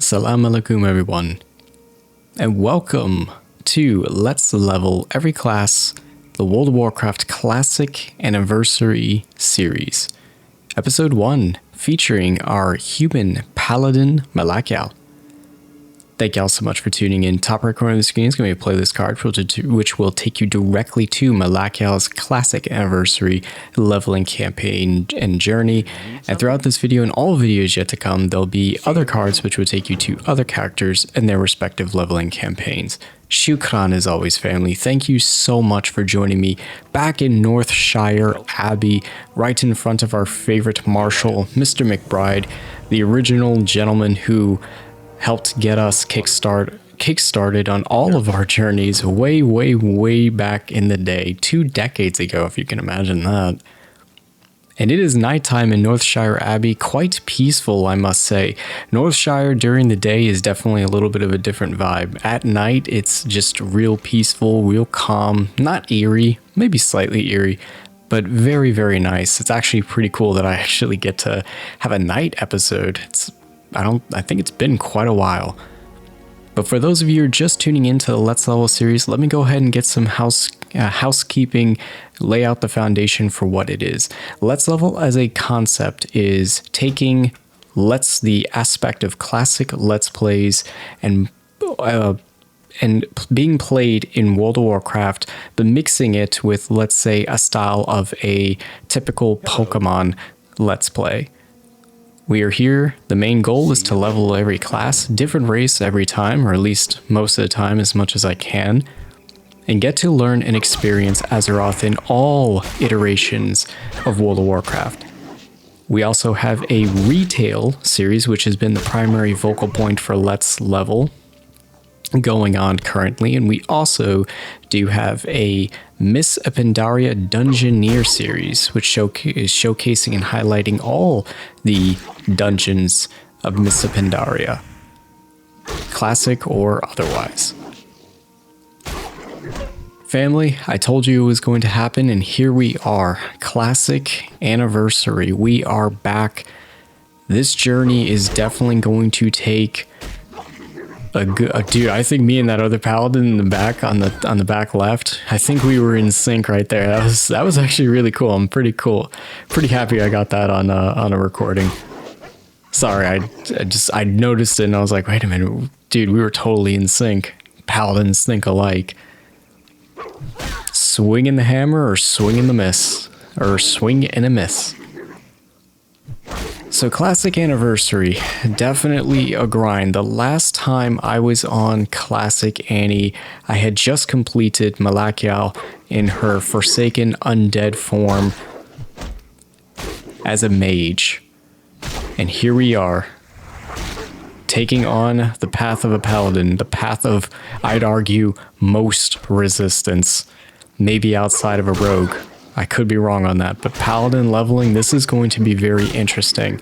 Assalamu alaikum everyone, and welcome to Let's Level Every Class, the World of Warcraft Classic Anniversary Series, Episode 1, featuring our human Paladin Malakial. Thank y'all so much for tuning in. Top right corner of the screen is going to be a playlist card which will take you directly to Malakial's classic anniversary leveling campaign and journey. And throughout this video and all videos yet to come, there'll be other cards which will take you to other characters and their respective leveling campaigns. Shukran as always, family. Thank you so much for joining me back in Northshire Abbey, right in front of our favorite marshal, Mr. McBride, the original gentleman who helped get us kickstarted on all of our journeys way back in the day, 2 decades ago, if you can imagine that. And it is nighttime in Northshire Abbey, quite peaceful, I must say. Northshire during the day is definitely a little bit of a different vibe. At night, it's just real peaceful, real calm, not eerie, maybe slightly eerie, but very nice. It's actually pretty cool that I actually get to have a night episode. I think it's been quite a while. But for those of you who are just tuning into the Let's Level series, let me go ahead and get some housekeeping, lay out the foundation for what it is. Let's Level as a concept is taking the aspect of classic Let's Plays and being played in World of Warcraft, but mixing it with, let's say, a style of a typical Pokemon Let's Play. We are here. The main goal is to level every class, different race every time, or at least most of the time as much as I can, and get to learn and experience Azeroth in all iterations of World of Warcraft. We also have a retail series, which has been the primary focal point for Let's Level going on currently, and we also do have a Miss Pandaria Dungeoneer series, which is showcasing and highlighting all the dungeons of Miss Pandaria, classic or otherwise. Family, I told you it was going to happen, and here we are. Classic anniversary. We are back. This journey is definitely going to take dude, I think me and that other paladin in the back on the back left, I think we were in sync right there. That was actually really cool. I'm pretty happy I got that on a recording. Sorry, I noticed it and I was like, wait a minute, dude, we were totally in sync. Paladins think alike. Swing in the hammer or swing in the miss, or swing and a miss. So Classic Anniversary, definitely a grind. The last time I was on Classic Annie, I had just completed Malakial in her Forsaken Undead form as a mage. And here we are, taking on the path of a paladin, the path of, I'd argue, most resistance, maybe outside of a rogue. I could be wrong on that, but Paladin leveling, this is going to be very interesting.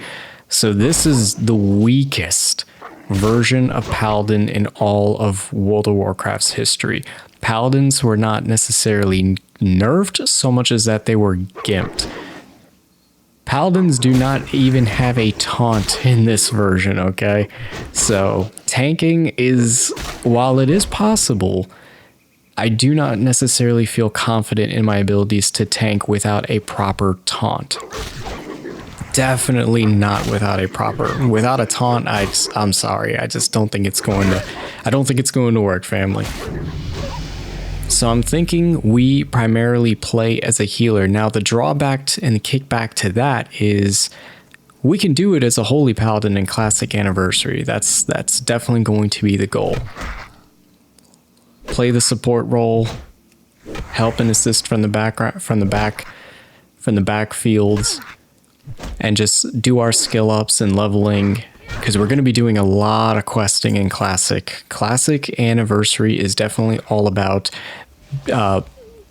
So this is the weakest version of Paladin in all of World of Warcraft's history. Paladins were not necessarily nerfed so much as that they were gimped. Paladins do not even have a taunt in this version, okay? So tanking is, while it is possible, I do not necessarily feel confident in my abilities to tank without a proper taunt. Definitely not without a taunt. I'm sorry. I just don't think it's going to work, family. So I'm thinking we primarily play as a healer. Now the drawback and the kickback to that is we can do it as a Holy Paladin in Classic Anniversary. That's definitely going to be the goal. Play the support role, help and assist from the backfields, and just do our skill ups and leveling, because we're going to be doing a lot of questing in Classic. Classic Anniversary is definitely all about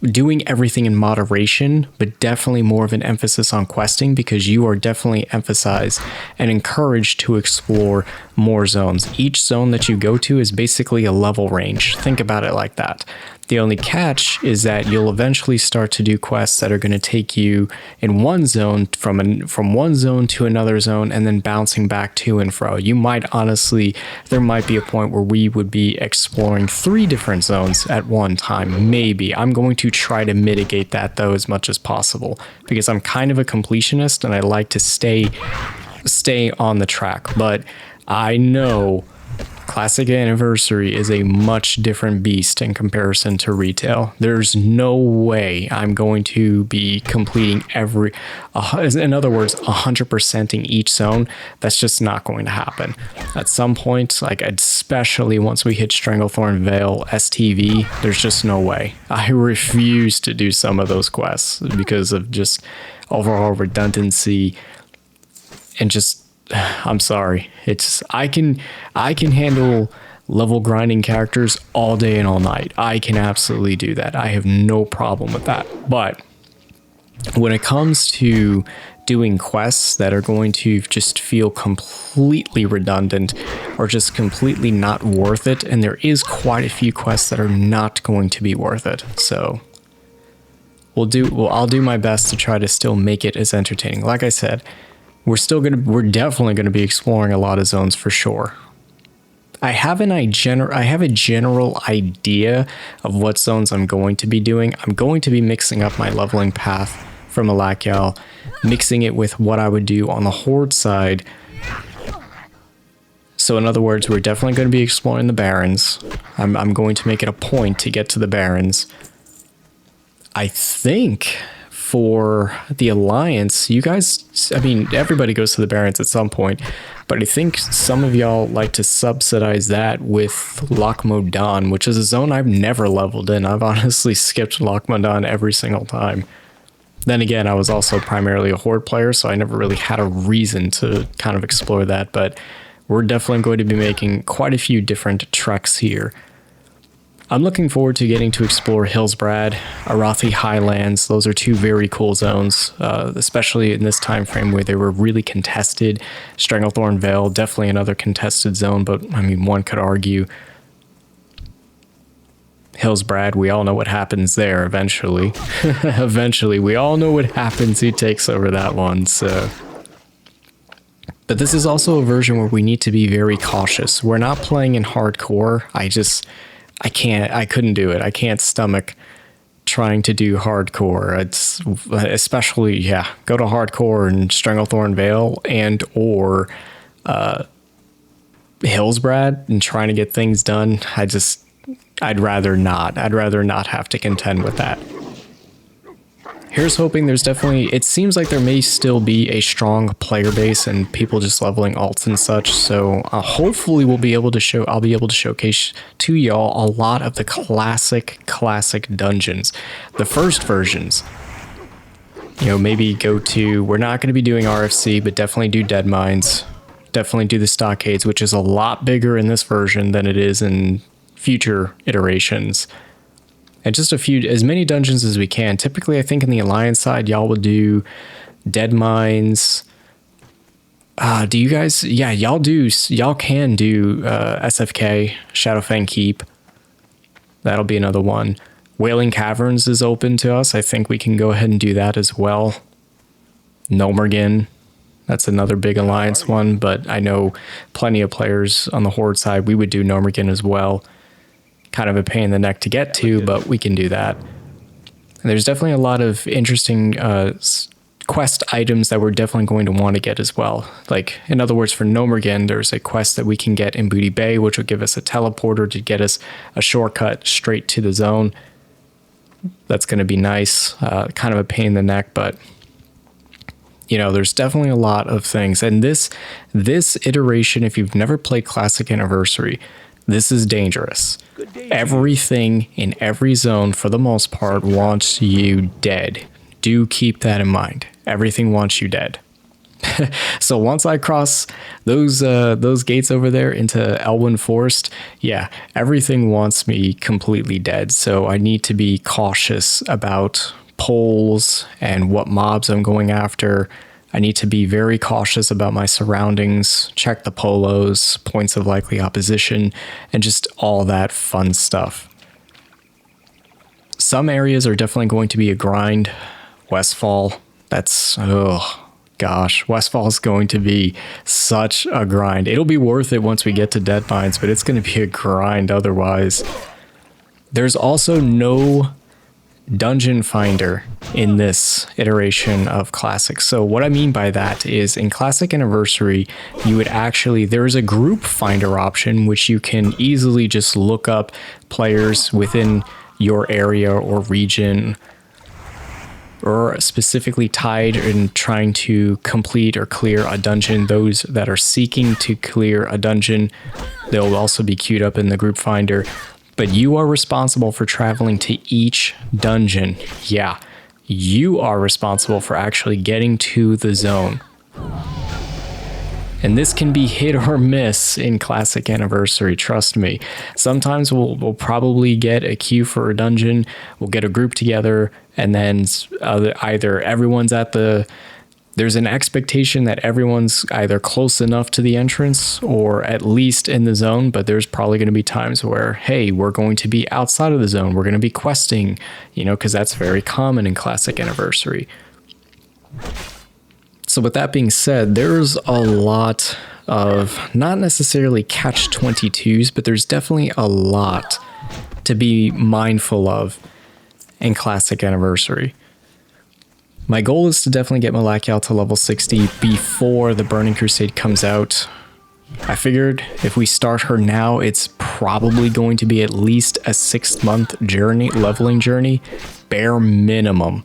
doing everything in moderation, but definitely more of an emphasis on questing, because you are definitely emphasized and encouraged to explore more zones. Each zone that you go to is basically a level range. Think about it like that. The only catch is that you'll eventually start to do quests that are going to take you in one zone from one zone to another zone and then bouncing back to and fro. You might honestly, there might be a point where we would be exploring 3 different zones at one time, maybe. I'm going to try to mitigate that though as much as possible because I'm kind of a completionist and I like to stay on the track. But I know Classic Anniversary is a much different beast in comparison to retail. There's no way I'm going to be completing in other words, 100%ing each zone. That's just not going to happen. At some point, like especially once we hit Stranglethorn Vale STV, there's just no way. I refuse to do some of those quests because of just overall redundancy and just I'm sorry. I can handle level grinding characters all day and all night. I can absolutely do that. I have no problem with that. But when it comes to doing quests that are going to just feel completely redundant or just completely not worth it, and there is quite a few quests that are not going to be worth it. So I'll do my best to try to still make it as entertaining. Like I said, we're definitely going to be exploring a lot of zones for sure. I have a general idea of what zones I'm going to be doing. I'm going to be mixing up my leveling path from Alakyal, mixing it with what I would do on the Horde side. So in other words, we're definitely going to be exploring the Barrens. I'm going to make it a point to get to the Barrens. I think for the Alliance, you guys, I mean, everybody goes to the Barrens at some point, but I think some of y'all like to subsidize that with Loch Modan, which is a zone I've never leveled in. I've honestly skipped Loch Modan every single time. Then again, I was also primarily a Horde player, so I never really had a reason to kind of explore that, but we're definitely going to be making quite a few different treks here. I'm looking forward to getting to explore Hillsbrad, Arathi Highlands. Those are 2 very cool zones, especially in this time frame where they were really contested. Stranglethorn Vale, definitely another contested zone, but I mean, one could argue Hillsbrad, we all know what happens there eventually. Eventually, we all know what happens. He takes over that one, so. But this is also a version where we need to be very cautious. We're not playing in hardcore. I couldn't do it. I can't stomach trying to do hardcore. It's especially, go to hardcore in Stranglethorn Vale and or Hillsbrad and trying to get things done. I'd rather not. I'd rather not have to contend with that. Here's hoping it seems like there may still be a strong player base and people just leveling alts and such. So hopefully I'll be able to showcase to y'all a lot of the classic dungeons. The first versions, maybe we're not going to be doing RFC, but definitely do Dead Mines. Definitely do the Stockades, which is a lot bigger in this version than it is in future iterations. And just as many dungeons as we can. Typically, I think in the Alliance side, y'all would do Dead Mines. Do you guys? Yeah, y'all can do SFK, Shadowfang Keep. That'll be another one. Wailing Caverns is open to us. I think we can go ahead and do that as well. Gnomergen, that's another big Alliance one, but I know plenty of players on the Horde side, we would do Gnomergen as well. Kind of a pain in the neck to get to, but we can do that. And there's definitely a lot of interesting quest items that we're definitely going to want to get as well. Like, in other words, for Gnomergen, there's a quest that we can get in Booty Bay, which will give us a teleporter to get us a shortcut straight to the zone. That's going to be nice. Kind of a pain in the neck, but there's definitely a lot of things. And this iteration, if you've never played Classic Anniversary, this is dangerous. Everything in every zone, for the most part, wants you dead. Do keep that in mind. Everything wants you dead. So once I cross those gates over there into Elwynn Forest, everything wants me completely dead. So I need to be cautious about pulls and what mobs I'm going after. I need to be very cautious about my surroundings, check the polos, points of likely opposition, and just all that fun stuff. Some areas are definitely going to be a grind. Westfall, that's, oh gosh, Westfall is going to be such a grind. It'll be worth it once we get to Dead Mines, but it's going to be a grind otherwise. There's also no dungeon finder in this iteration of Classic. So what I mean by that is in Classic Anniversary, you would actually, there's a group finder option, which you can easily just look up players within your area or region, or specifically tied in trying to complete or clear a dungeon. Those that are seeking to clear a dungeon, they'll also be queued up in the group finder. But you are responsible for traveling to each dungeon. Yeah, you are responsible for actually getting to the zone. And this can be hit or miss in Classic Anniversary, trust me. Sometimes we'll probably get a queue for a dungeon, we'll get a group together, and then either everyone's at the... There's an expectation that everyone's either close enough to the entrance or at least in the zone, but there's probably going to be times where, hey, we're going to be outside of the zone, we're going to be questing, you know, because that's very common in Classic Anniversary. So with that being said, there's a lot of not necessarily catch-22s, but there's definitely a lot to be mindful of in Classic Anniversary. My goal is to definitely get Malakiel to level 60 before the Burning Crusade comes out. I figured if we start her now, it's probably going to be at least a 6-month journey, leveling journey, bare minimum.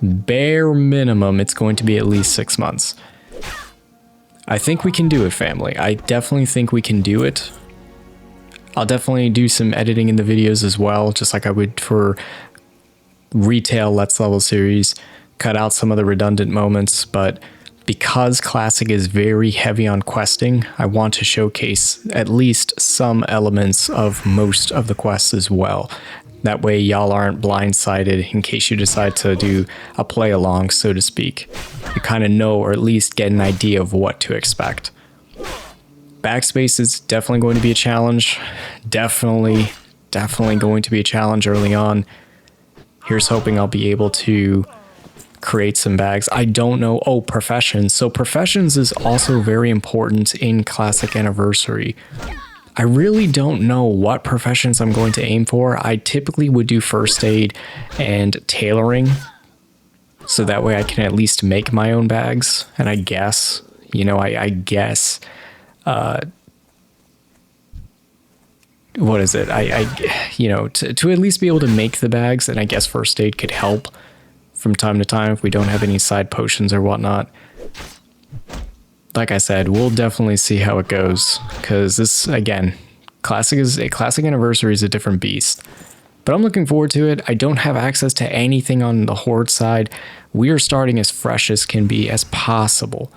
Bare minimum, it's going to be at least 6 months. I think we can do it, family. I definitely think we can do it. I'll definitely do some editing in the videos as well, just like I would for retail Let's Level series, cut out some of the redundant moments, but because Classic is very heavy on questing, I want to showcase at least some elements of most of the quests as well. That way y'all aren't blindsided in case you decide to do a play along, so to speak. You kind of know, or at least get an idea of what to expect. Backspace is definitely going to be a challenge. Definitely going to be a challenge early on. Here's hoping I'll be able to create some bags. I don't know. Oh, professions. So professions is also very important in Classic Anniversary. I really don't know what professions I'm going to aim for. I typically would do first aid and tailoring, so that way I can at least make my own bags. And I guess, you know, I guess, what is it? You know, to at least be able to make the bags, and I guess first aid could help from time to time if we don't have any side potions or whatnot. Like I said, we'll definitely see how it goes, because this, again, Classic Anniversary is a different beast. But I'm looking forward to it. I don't have access to anything on the Horde side. We are starting as fresh as can be as possible.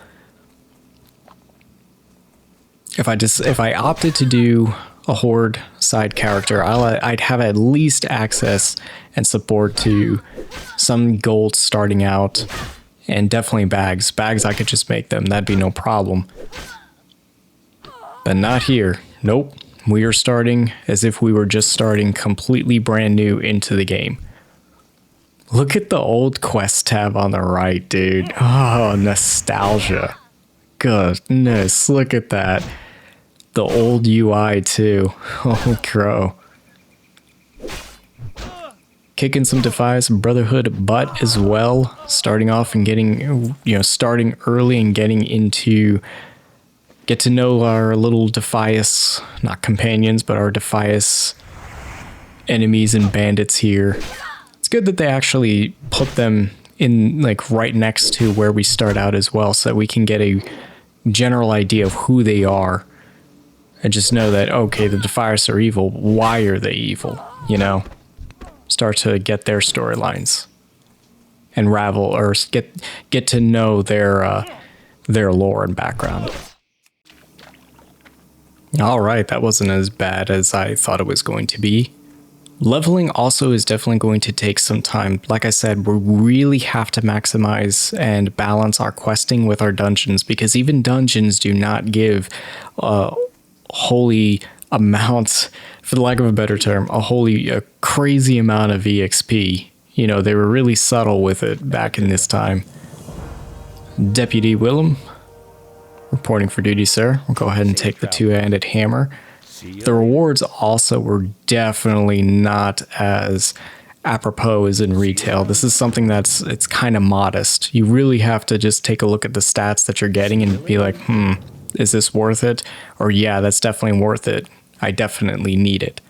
If I opted to do a Horde side character, I'd have at least access and support to some gold starting out. And definitely bags. Bags, I could just make them. That'd be no problem. But not here. Nope. We are starting as if we were just starting completely brand new into the game. Look at the old quest tab on the right, dude. Oh, nostalgia. Goodness, look at that. The old UI too. Oh, crow. Kicking some Defias Brotherhood butt as well, starting off and getting, you know, starting early and getting into, get to know our little Defias, not companions, but our Defias enemies and bandits here. It's good that they actually put them in, like, right next to where we start out as well, so that we can get a general idea of who they are and just know that, okay, the Defias are evil. Why are they evil? You know? Start to get their storylines and ravel, or get to know their lore and background. All right, that wasn't as bad as I thought it was going to be. Leveling also is definitely going to take some time. Like I said, we really have to maximize and balance our questing with our dungeons, because even dungeons do not give wholly amount, for the lack of a better term, a crazy amount of EXP. You know, they were really subtle with it back in this time. Deputy Willem, reporting for duty, sir. We'll go ahead and take the two-handed hammer. The rewards also were definitely not as apropos as in retail. This is something it's kind of modest. You really have to just take a look at the stats that you're getting and be like, is this worth it? Or yeah, that's definitely worth it. I definitely need it.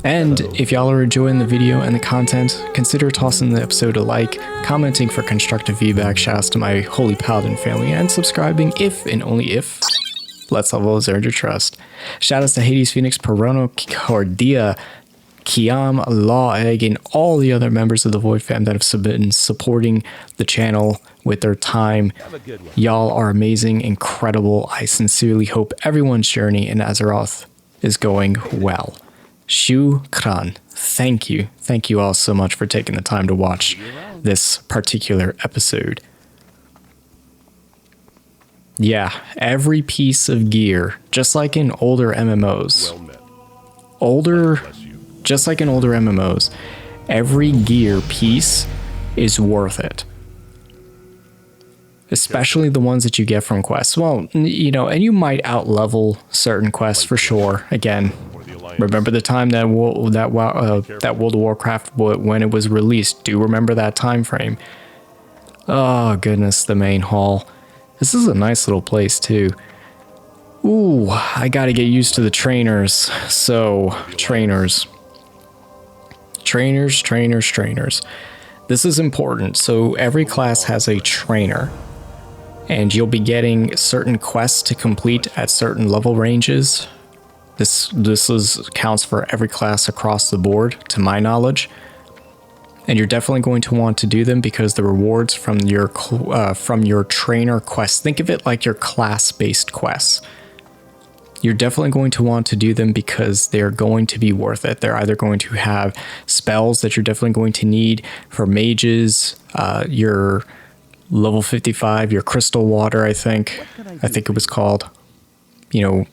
And if y'all are enjoying the video and the content, consider tossing the episode a like, commenting for constructive feedback, shouts to my holy Paladin family, and subscribing if and only if Let's Level has earned your trust. Shoutouts to Hades, Phoenix, Perono, Cordia, Kiam, Law Egg, and all the other members of the Void fam that have been supporting the channel with their time. Y'all are amazing, incredible. I sincerely hope everyone's journey in Azeroth is going well. Shukran. Thank you. Thank you all so much for taking the time to watch this particular episode. Yeah, every piece of gear, just like in older MMOs, every gear piece is worth it. Especially the ones that you get from quests. Well, you know, and you might outlevel certain quests for sure. Again, remember the time that World of Warcraft, when it was released. Do remember that time frame. Oh goodness, the main hall. This is a nice little place too. Ooh, I gotta get used to the trainers. So, trainers. This is important. So every class has a trainer, and you'll be getting certain quests to complete at certain level ranges. This counts for every class across the board, to my knowledge. And you're definitely going to want to do them because the rewards from your trainer quests, think of it like your class-based quests. You're definitely going to want to do them because they're going to be worth it. They're either going to have spells that you're definitely going to need for mages, your level 55, your crystal water, I think it was called, you know,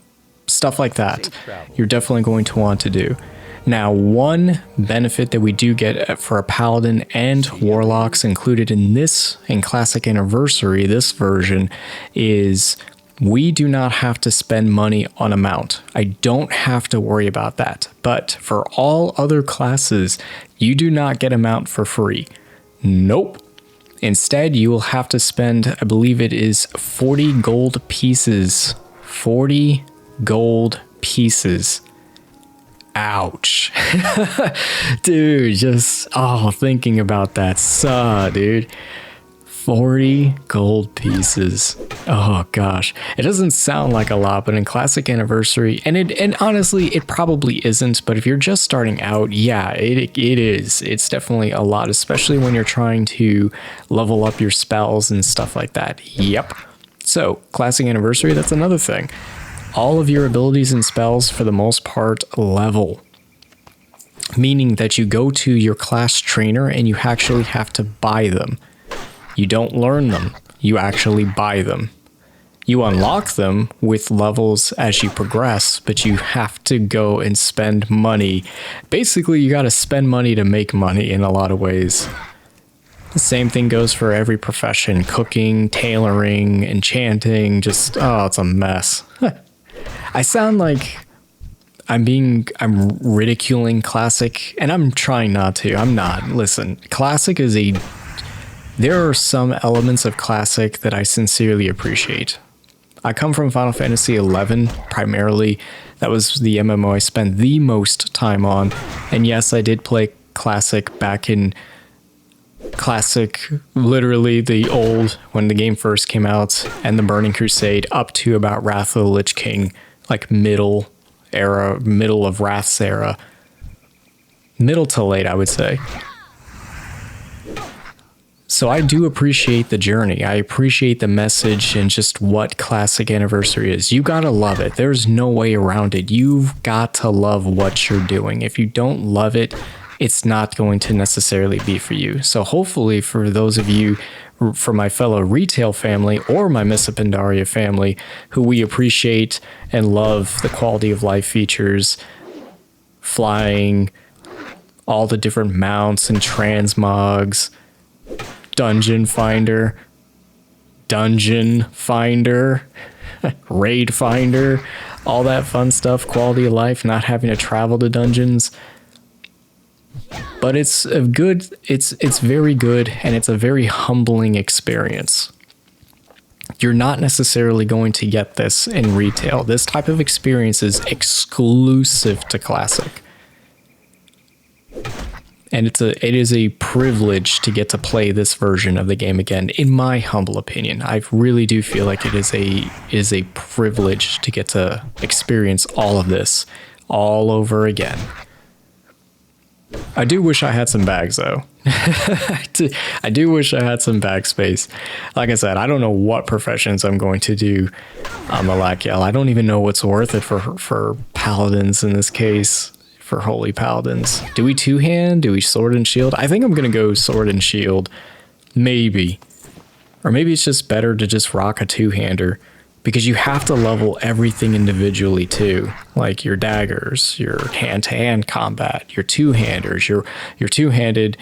stuff like that. You're definitely going to want to do. Now, one benefit that we do get for a Paladin and Warlocks included in Classic Anniversary, this version, is we do not have to spend money on a mount. I don't have to worry about that. But for all other classes, you do not get a mount for free. Nope. Instead, you will have to spend, I believe it is 40 gold pieces. 40 gold pieces. Ouch. Dude, just, thinking about that, dude. 40 gold pieces. Oh gosh. It doesn't sound like a lot, but in Classic Anniversary, and honestly, it probably isn't, but if you're just starting out, yeah, it is. It's definitely a lot, especially when you're trying to level up your spells and stuff like that. Yep. So, Classic Anniversary, that's another thing. All of your abilities and spells, for the most part, level. Meaning that you go to your class trainer and you actually have to buy them. You don't learn them, you actually buy them. You unlock them with levels as you progress, but you have to go and spend money. Basically, you gotta spend money to make money in a lot of ways. The same thing goes for every profession: cooking, tailoring, enchanting, just, it's a mess. I sound like I'm ridiculing Classic, and I'm trying not to. I'm not. Listen, Classic is there are some elements of Classic that I sincerely appreciate. I come from Final Fantasy XI, primarily. That was the MMO I spent the most time on. And yes, I did play Classic back in Classic, literally the old, when the game first came out, and the Burning Crusade, up to about Wrath of the Lich King, like middle of Wrath's era. Middle to late, I would say. So I do appreciate the journey. I appreciate the message and just what Classic Anniversary is. You gotta love it. There's no way around it. You've got to love what you're doing. If you don't love it, it's not going to necessarily be for you. So hopefully for those of you for my fellow retail family or my Miss Pandaria family, who we appreciate and love the quality of life features, flying, all the different mounts and transmogs, dungeon finder, raid finder, all that fun stuff, quality of life, not having to travel to dungeons. But it's very good, and it's a very humbling experience. You're not necessarily going to get this in retail. This type of experience is exclusive to Classic. And it is a privilege to get to play this version of the game again, in my humble opinion. I really do feel like it is a privilege to get to experience all of this all over again. I do wish I had some bags, though. I do wish I had some bag space. Like I said, I don't know what professions I'm going to do on Malachiel. I don't even know what's worth it for paladins in this case. For holy paladins, do we two-hand? Do we sword and shield? I think I'm gonna go sword and shield, maybe, or maybe it's just better to just rock a two-hander, because you have to level everything individually too, like your daggers, your hand-to-hand combat, your two-handers, your two-handed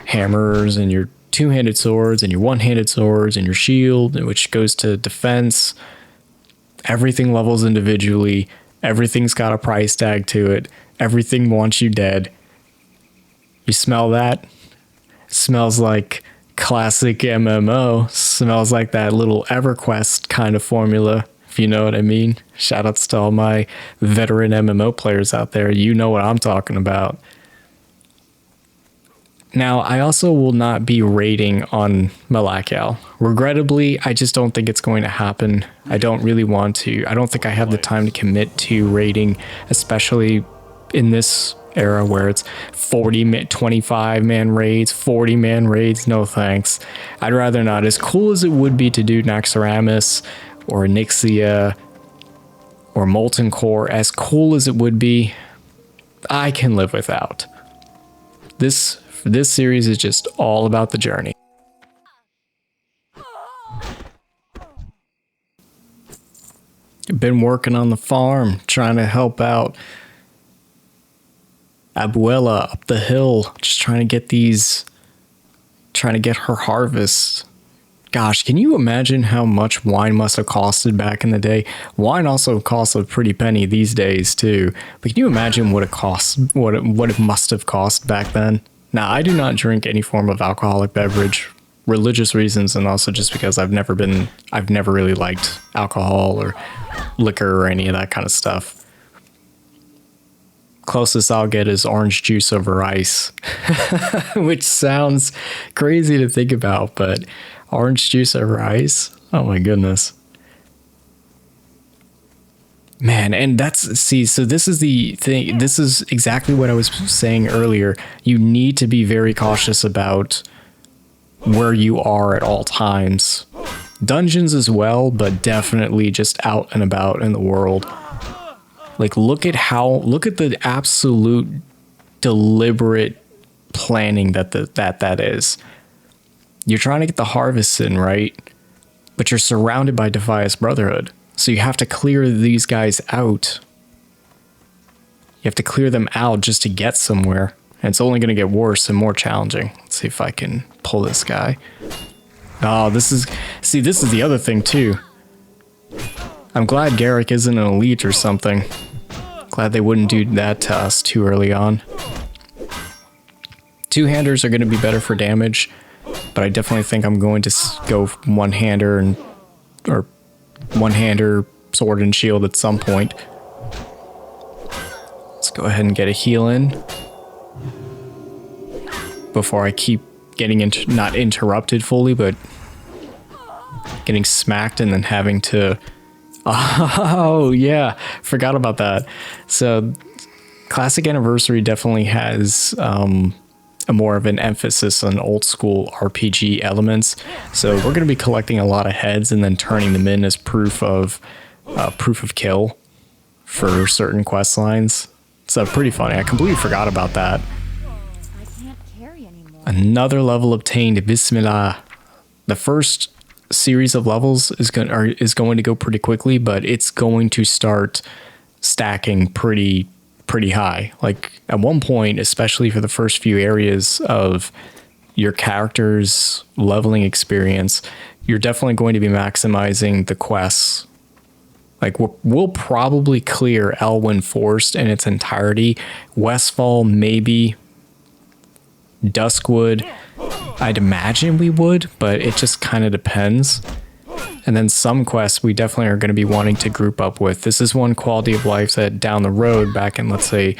hammers, and your two-handed swords, and your one-handed swords, and your shield, which goes to defense. Everything levels individually. Everything's got a price tag to it. Everything wants you dead. You smell that? It smells like classic MMO. Smells like that little EverQuest kind of formula, if you know what I mean. Shoutouts to all my veteran MMO players out there. You know what I'm talking about. Now, I also will not be raiding on Malachiel. Regrettably, I just don't think it's going to happen. I don't really want to. I don't think I have the time to commit to raiding, especially in this era where it's 25-man raids, 40-man raids. No thanks. I'd rather not. As cool as it would be to do Naxxramas or Nyxia or Molten Core, as cool as it would be, I can live without. This series is just all about the journey. Been working on the farm, trying to help out Abuela up the hill, just trying to get her harvest. Gosh, can you imagine how much wine must have costed back in the day? Wine also costs a pretty penny these days too, but can you imagine what it must have cost back then? Now, I do not drink any form of alcoholic beverage, religious reasons, and also just because I've never really liked alcohol or liquor or any of that kind of stuff. Closest I'll get is orange juice over ice, which sounds crazy to think about, but orange juice over ice? Oh my goodness. Man, and so this is the thing. This is exactly what I was saying earlier. You need to be very cautious about where you are at all times. Dungeons as well, but definitely just out and about in the world. Like, look at the absolute deliberate planning that is. You're trying to get the harvests in, right? But you're surrounded by Defias Brotherhood. So you have to clear these guys out. You have to clear them out just to get somewhere. And it's only going to get worse and more challenging. Let's see if I can pull this guy. Oh, this is the other thing too. I'm glad Garrick isn't an elite or something. Glad they wouldn't do that to us too early on. Two-handers are going to be better for damage, but I definitely think I'm going to go one-hander or one-hander, sword and shield at some point. Let's go ahead and get a heal in before I keep getting not interrupted fully, but getting smacked and then having to... Oh, yeah, forgot about that. So Classic Anniversary definitely has a more of an emphasis on old school RPG elements. So we're going to be collecting a lot of heads and then turning them in as proof of kill for certain quest lines. So pretty funny. I completely forgot about that. I can't carry anymore. Another level obtained. Bismillah. The first series of levels is going to go pretty quickly, but it's going to start stacking pretty high. Like at one point, especially for the first few areas of your character's leveling experience, you're definitely going to be maximizing the quests. Like we'll probably clear Elwynn Forest in its entirety. Westfall, maybe. Duskwood, I'd imagine we would, but it just kind of depends. And then some quests we definitely are going to be wanting to group up with. This is one quality of life that down the road, back in, let's say,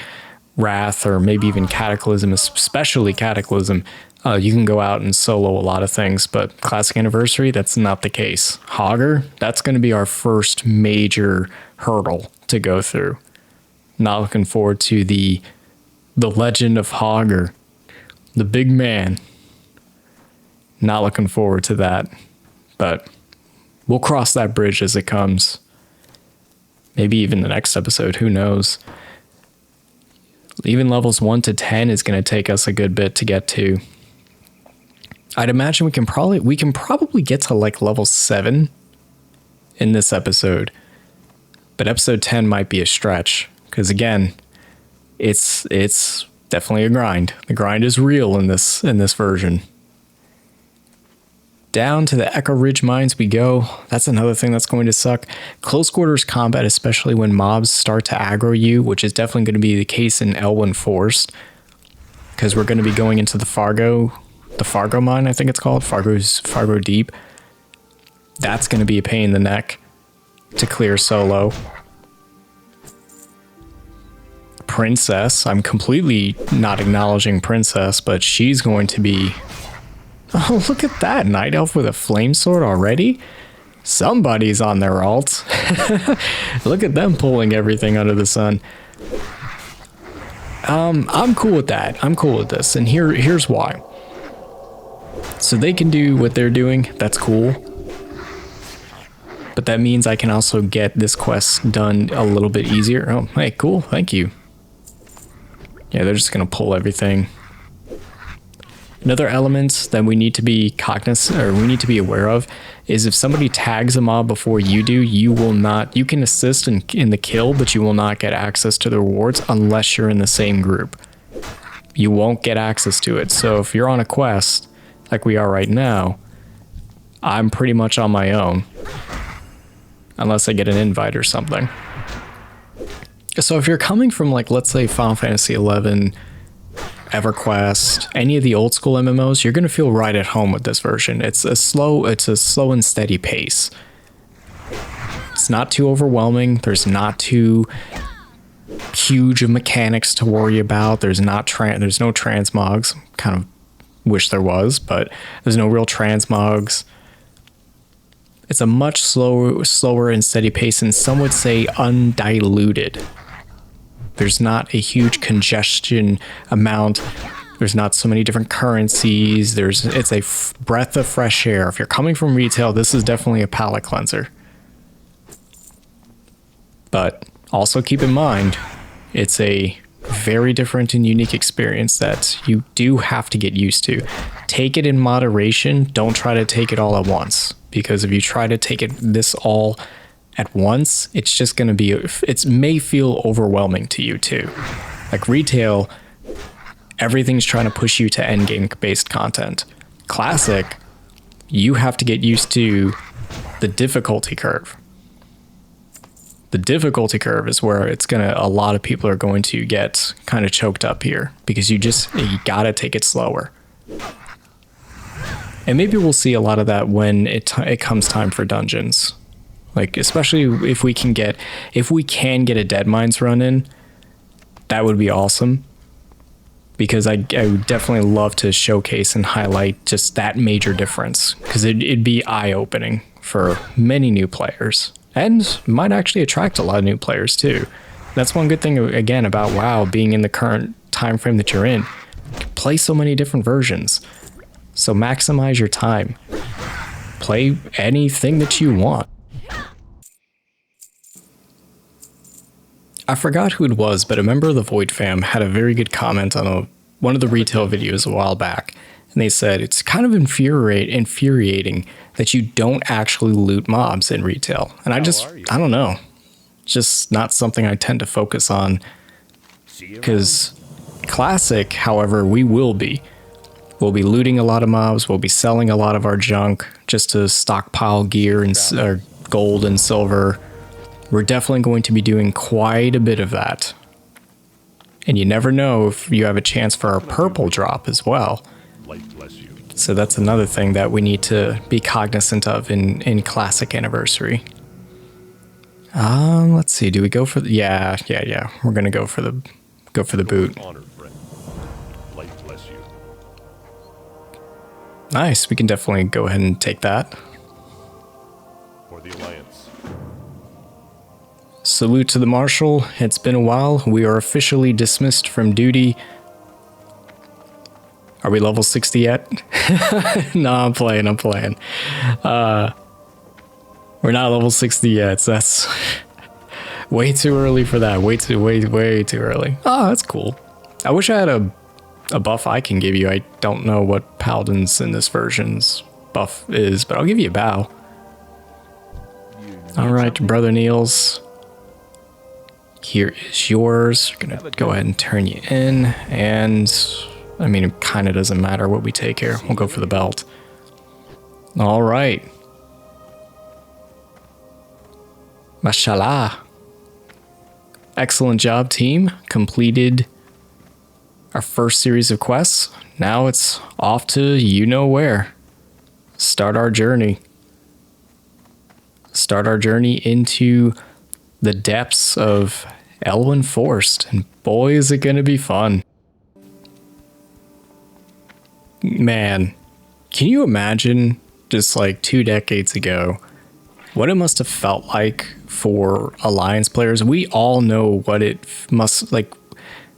Wrath or maybe even Cataclysm, especially Cataclysm, you can go out and solo a lot of things. But Classic Anniversary, that's not the case. Hogger, that's going to be our first major hurdle to go through. Not looking forward to the Legend of Hogger, the big man. Not looking forward to that, but we'll cross that bridge as it comes. Maybe even the next episode, who knows? Even levels 1 to 10 is going to take us a good bit to get to. I'd imagine we can probably get to like level 7 in this episode. But episode 10 might be a stretch, because again, it's definitely a grind. The grind is real in this version. Down to the Echo Ridge Mines we go. That's another thing that's going to suck. Close quarters combat, especially when mobs start to aggro you, which is definitely going to be the case in Elwynn Forest, because we're going to be going into the Fargo mine, I think it's called. Fargo Deep. That's going to be a pain in the neck to clear solo. Princess, I'm completely not acknowledging Princess, but she's going to be... Oh, look at that. Night Elf with a flame sword already? Somebody's on their alt. Look at them pulling everything under the sun. I'm cool with that. I'm cool with this. And here's why. So they can do what they're doing. That's cool. But that means I can also get this quest done a little bit easier. Oh, hey, cool. Thank you. Yeah, they're just going to pull everything. Another element that we need to be cognizant, or we need to be aware of, is if somebody tags a mob before you do, you can assist in the kill, but you will not get access to the rewards unless you're in the same group. You won't get access to it. So if you're on a quest, like we are right now, I'm pretty much on my own. Unless I get an invite or something. So if you're coming from, like, let's say Final Fantasy XI, EverQuest, any of the old school MMOs, you're going to feel right at home with this version. It's a slow and steady pace. It's not too overwhelming. There's not too huge of mechanics to worry about. There's no transmogs. Kind of wish there was, but there's no real transmogs. It's a much slower and steady pace, and some would say undiluted. There's not a huge congestion amount. There's not so many different currencies. It's a breath of fresh air. If you're coming from retail, this is definitely a palate cleanser. But also keep in mind, it's a very different and unique experience that you do have to get used to. Take it in moderation. Don't try to take it all at once, because if you try to take this all at once, it's just going to be, it may feel overwhelming to you too. Like retail, everything's trying to push you to endgame based content. Classic, you have to get used to the difficulty curve. The difficulty curve is where a lot of people are going to get kind of choked up here, because you gotta take it slower. And maybe we'll see a lot of that when it comes time for dungeons. Like, especially if we can get a Dead Mines run in, that would be awesome. Because I would definitely love to showcase and highlight just that major difference, because it'd be eye-opening for many new players, and might actually attract a lot of new players too. That's one good thing, again, about WoW being in the current time frame that you're in. You can play so many different versions, so maximize your time. Play anything that you want. I forgot who it was, but a member of the Void fam had a very good comment on one of the retail videos a while back, And they said it's kind of infuriating that you don't actually loot mobs in retail. And I don't know. It's just not something I tend to focus on. Because Classic, however, we will be. We'll be looting a lot of mobs. We'll be selling a lot of our junk just to stockpile gear and gold and silver. We're definitely going to be doing quite a bit of that. And you never know if you have a chance for a purple drop as well. So that's another thing that we need to be cognizant of in Classic Anniversary. Let's see. Do we go for the... Yeah. We're gonna go for the boot. Nice. We can definitely go ahead and take that. For the Alliance. Salute to the Marshal. It's been a while. We are officially dismissed from duty. Are we level 60 yet? No, I'm playing. We're not level 60 yet, so that's way too early for that. Way too early. Oh, that's cool. I wish I had a buff I can give you. I don't know what Paladin's in this version's buff is, but I'll give you a bow. Alright, Brother Niels. Here is yours. We're gonna go ahead and turn you in, and I mean, it kind of doesn't matter what we take here. We'll go for the belt. Alright. Mashallah. Excellent job, team. Completed our first series of quests. Now it's off to you know where. Start our journey. Start our journey into the depths of Elwynn Forest. And boy, is it going to be fun. Man, can you imagine just like 2 decades ago what it must have felt like for Alliance players? We all know what it must like.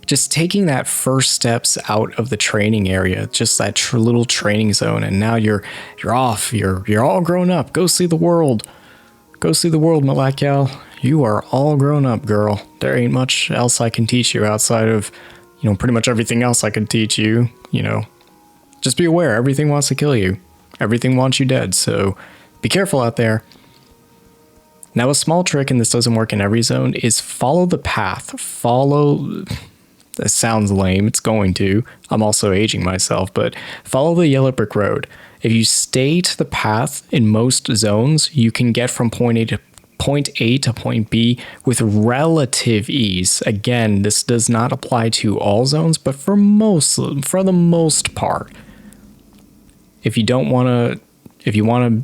Just taking that first steps out of the training area, just that little training zone, and now you're off. You're all grown up. Go see the world. Go see the world, Malakiel. You are all grown up, girl. There ain't much else I can teach you outside of, pretty much everything else I can teach you. Just be aware. Everything wants to kill you. Everything wants you dead. So be careful out there. Now, a small trick, and this doesn't work in every zone, is follow the path. That sounds lame. It's going to. I'm also aging myself, but follow the yellow brick road. If you stay to the path in most zones, you can get from point A to point B with relative ease. Again, this does not apply to all zones, but for the most part. If you want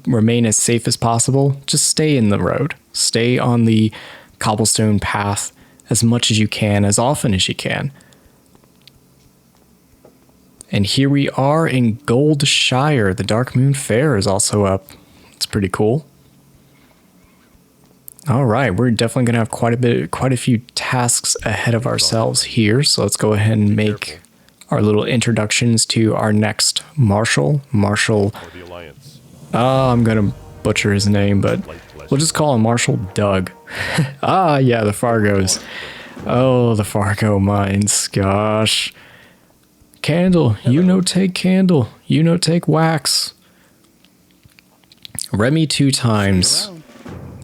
to remain as safe as possible, just stay in the road. Stay on the cobblestone path as much as you can, as often as you can. And here we are in Goldshire. The Dark Moon Fair is also up. It's pretty cool. All right, we're definitely going to have quite a few tasks ahead of ourselves here. So let's go ahead and make our little introductions to our next Marshal. I'm going to butcher his name, but we'll just call him Marshal Doug. Yeah, the Fargos. Oh, the Fargo mines. Gosh. Candle. Take candle. Take wax. Remy 2 times.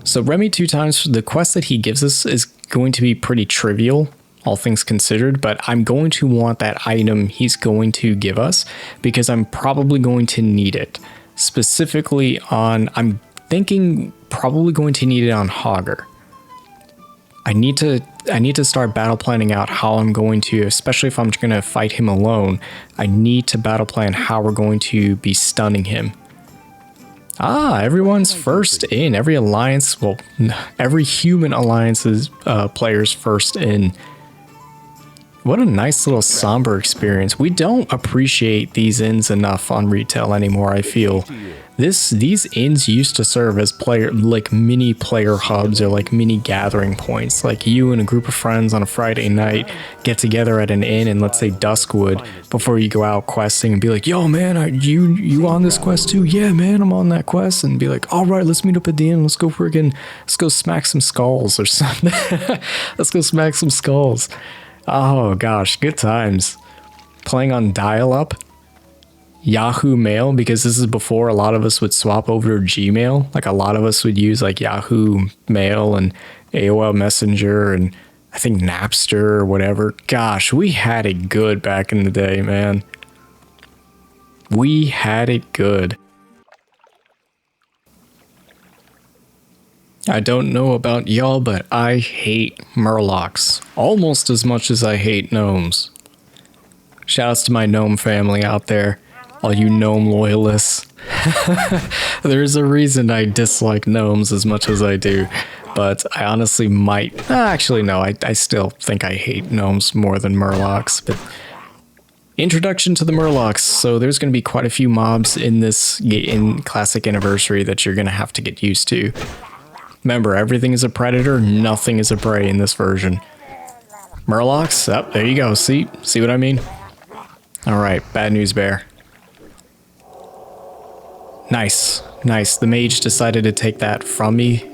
So Remy 2 times, the quest that he gives us is going to be pretty trivial, all things considered, but I'm going to want that item he's going to give us because I'm probably going to need it. Specifically I'm thinking probably going to need it on Hogger. I need to start battle planning out how I'm going to, especially if I'm going to fight him alone, I need to battle plan how we're going to be stunning him. Everyone's first in. Every alliance, well, every human alliance's players first in. What a nice little somber experience. We don't appreciate these inns enough on retail anymore, I feel. These inns used to serve as mini player hubs or like mini gathering points. Like you and a group of friends on a Friday night get together at an inn in, let's say, Duskwood before you go out questing and be like, yo man, are you on this quest too? Yeah man, I'm on that quest. And be like, all right, let's meet up at the inn. Let's go smack some skulls or something. Let's go smack some skulls. Oh gosh, good times. Playing on dial-up. Yahoo Mail, because this is before a lot of us would swap over to Gmail. Like a lot of us would use like Yahoo Mail and AOL Messenger and I think Napster or whatever. Gosh, we had it good back in the day, man. We had it good. I don't know about y'all, but I hate murlocs almost as much as I hate gnomes. Shoutouts to my gnome family out there, all you gnome loyalists. There's a reason I dislike gnomes as much as I do, but I honestly might... actually, no, I still think I hate gnomes more than murlocs, but... Introduction to the murlocs. So there's going to be quite a few mobs in this in Classic Anniversary that you're going to have to get used to. Remember, everything is a predator, nothing is a prey in this version. Murlocs? Oh, there you go. See what I mean? Alright, bad news bear. Nice. The mage decided to take that from me.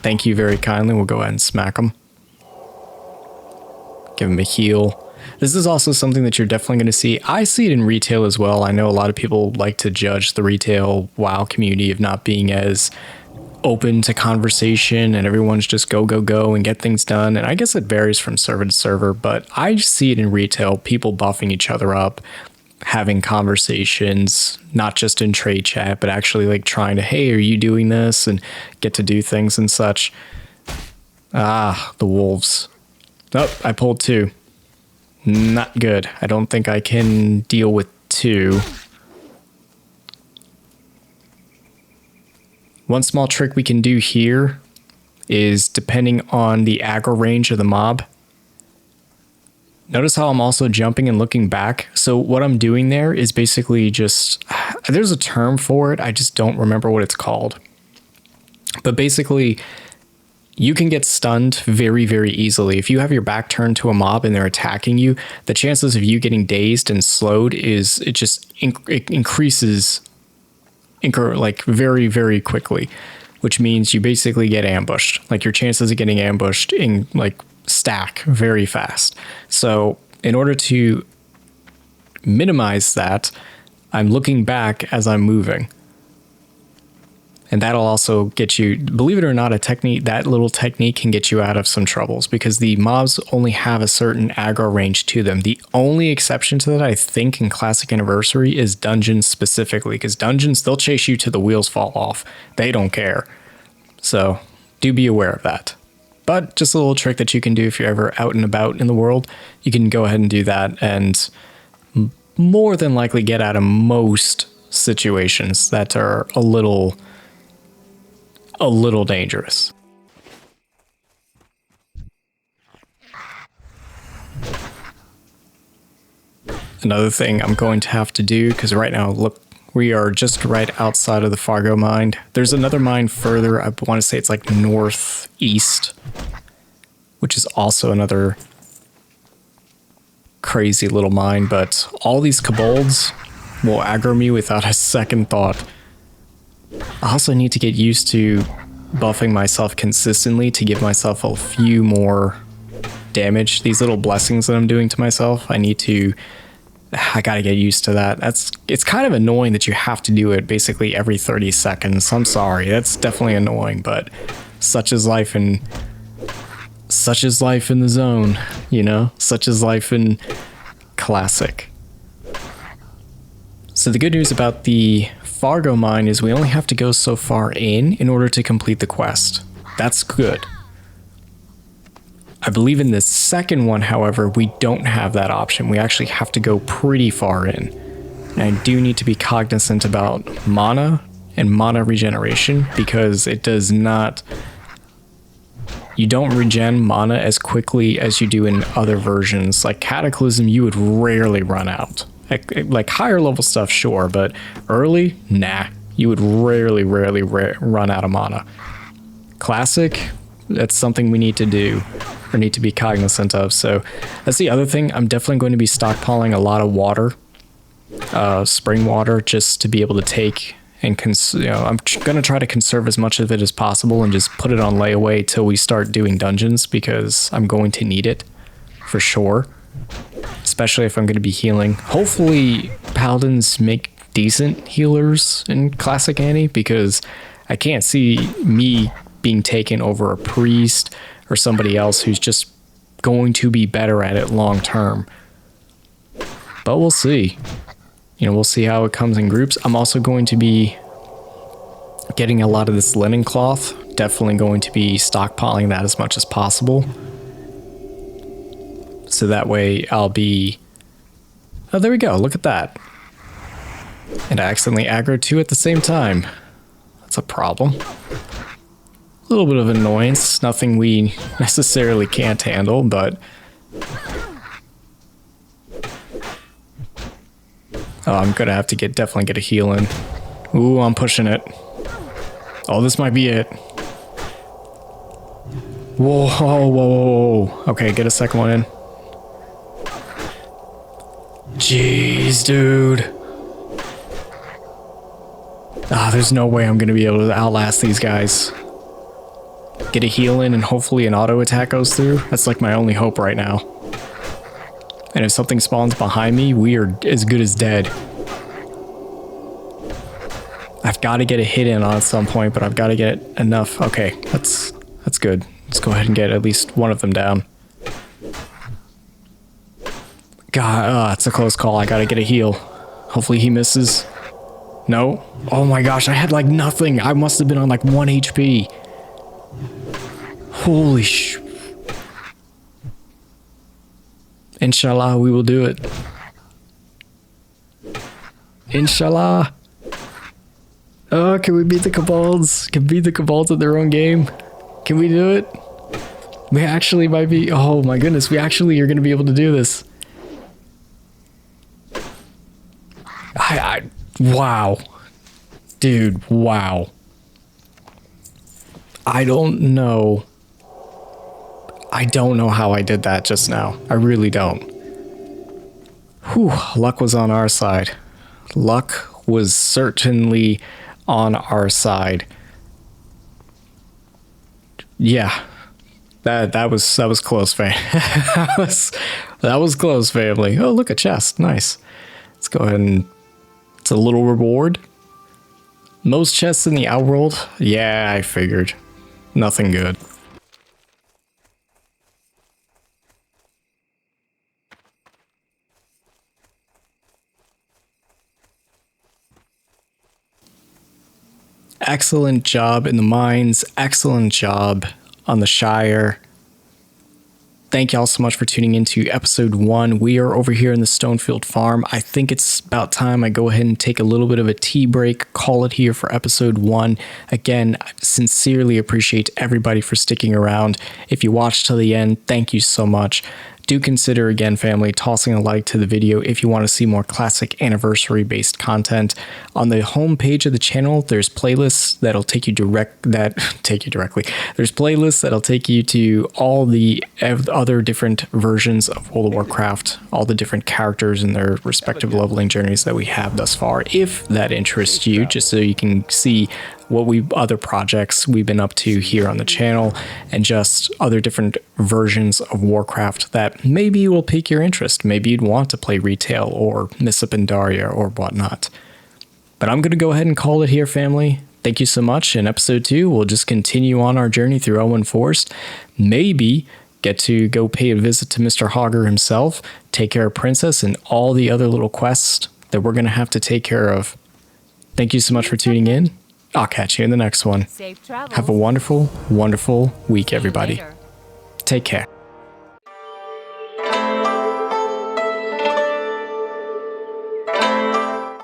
Thank you very kindly. We'll go ahead and smack him. Give him a heal. This is also something that you're definitely going to see. I see it in retail as well. I know a lot of people like to judge the retail WoW community of not being as open to conversation and everyone's just go and get things done. And I guess it varies from server to server, but I see it in retail, people buffing each other up, having conversations, not just in trade chat, but actually like trying to, hey, are you doing this? And get to do things and such. Ah, the wolves. Oh, I pulled 2. Not good. I don't think I can deal with 2. One small trick we can do here is depending on the aggro range of the mob. Notice how I'm also jumping and looking back. So what I'm doing there is basically just, there's a term for it. I just don't remember what it's called. But basically, you can get stunned very, very easily. If you have your back turned to a mob and they're attacking you, the chances of you getting dazed and slowed is, it increases like very, very quickly, which means you basically get ambushed. Like your chances of getting ambushed in like stack very fast. So in order to minimize that, I'm looking back as I'm moving. And that'll also get you, believe it or not, that little technique can get you out of some troubles because the mobs only have a certain aggro range to them. The only exception to that, I think, in Classic Anniversary is dungeons specifically, because dungeons, they'll chase you till the wheels fall off. They don't care. So do be aware of that. But just a little trick that you can do if you're ever out and about in the world, you can go ahead and do that and more than likely get out of most situations that are a little dangerous. Another thing I'm going to have to do, because right now, look, we are just right outside of the Fargo mine. There's another mine further. I want to say it's like northeast, which is also another crazy little mine. But all these kobolds will aggro me without a second thought. I also need to get used to buffing myself consistently to give myself a few more damage. These little blessings that I'm doing to myself, I gotta get used to that. It's kind of annoying that you have to do it basically every 30 seconds. I'm sorry, that's definitely annoying, but such is life in the zone, you know? Such is life in Classic. So the good news about the Fargo mine is we only have to go so far in order to complete the quest. That's good. I believe in the second one, however, we don't have that option. We actually have to go pretty far in. And I do need to be cognizant about mana and mana regeneration because it does not... You don't regen mana as quickly as you do in other versions. Like Cataclysm, you would rarely run out. Like higher level stuff, sure, but early, nah. You would rarely run out of mana. Classic, that's something we need to do, or need to be cognizant of. So that's the other thing. I'm definitely going to be stockpiling a lot of water, spring water, just to be able to take and I'm going to try to conserve as much of it as possible and just put it on layaway till we start doing dungeons because I'm going to need it for sure. especially if I'm going to be healing. Hopefully Paladins make decent healers in Classic Annie, because I can't see me being taken over a priest or somebody else who's just going to be better at it long term. But we'll see. You know, we'll see how it comes in groups. I'm also going to be getting a lot of this linen cloth. Definitely going to be stockpiling that as much as possible. So that way I'll be... Oh, there we go. Look at that. And I accidentally aggroed two at the same time. That's a problem. A little bit of annoyance. Nothing we necessarily can't handle, but... Oh, I'm gonna have to definitely get a heal in. Ooh, I'm pushing it. Oh, this might be it. Whoa, whoa, whoa, whoa. Okay, get a second one in. Jeez, dude. Ah, there's no way I'm gonna be able to outlast these guys. Get a heal in and hopefully an auto attack goes through. That's like my only hope right now. And if something spawns behind me, we are as good as dead. I've got to get a hit in on at some point, but I've got to get enough. Okay, that's good. Let's go ahead and get at least one of them down. God, it's a close call. I got to get a heal. Hopefully he misses. No. Oh my gosh, I had like nothing. I must have been on like 1 HP. Holy sh... Inshallah, we will do it. Inshallah. Oh, can we beat the Cabals? Can we beat the Cabals at their own game? Can we do it? We actually might be... Oh my goodness, we actually are going to be able to do this. Wow. Dude, wow. I don't know how I did that just now. I really don't. Whew, luck was on our side. Luck was certainly on our side. Yeah. That was close, fam. that was close, family. Oh, look, a chest. Nice. Let's go ahead and... It's a little reward. Most chests in the Outworld? Yeah, I figured. Nothing good. Excellent job in the mines. Excellent job on the Shire. Thank y'all so much for tuning into episode 1. We are over here in the Stonefield Farm. I think it's about time I go ahead and take a little bit of a tea break, call it here for episode 1. Again, I sincerely appreciate everybody for sticking around. If you watched till the end, thank you so much. Do consider, again, family, tossing a like to the video if you want to see more classic anniversary-based content. On the home page of the channel, there's playlists that'll take you directly. There's playlists that'll take you to all the other different versions of World of Warcraft, all the different characters and their respective leveling journeys that we have thus far, if that interests you, just so you can see what other projects we've been up to here on the channel, and just other different versions of Warcraft that maybe will pique your interest. Maybe you'd want to play retail or Miss Up in Daria or whatnot. But I'm going to go ahead and call it here, family. Thank you so much. In episode 2, we'll just continue on our journey through Elwynn Forest. Maybe get to go pay a visit to Mr. Hogger himself, take care of Princess and all the other little quests that we're going to have to take care of. Thank you so much for tuning in. I'll catch you in the next one. Have a wonderful, wonderful week, everybody. Take care.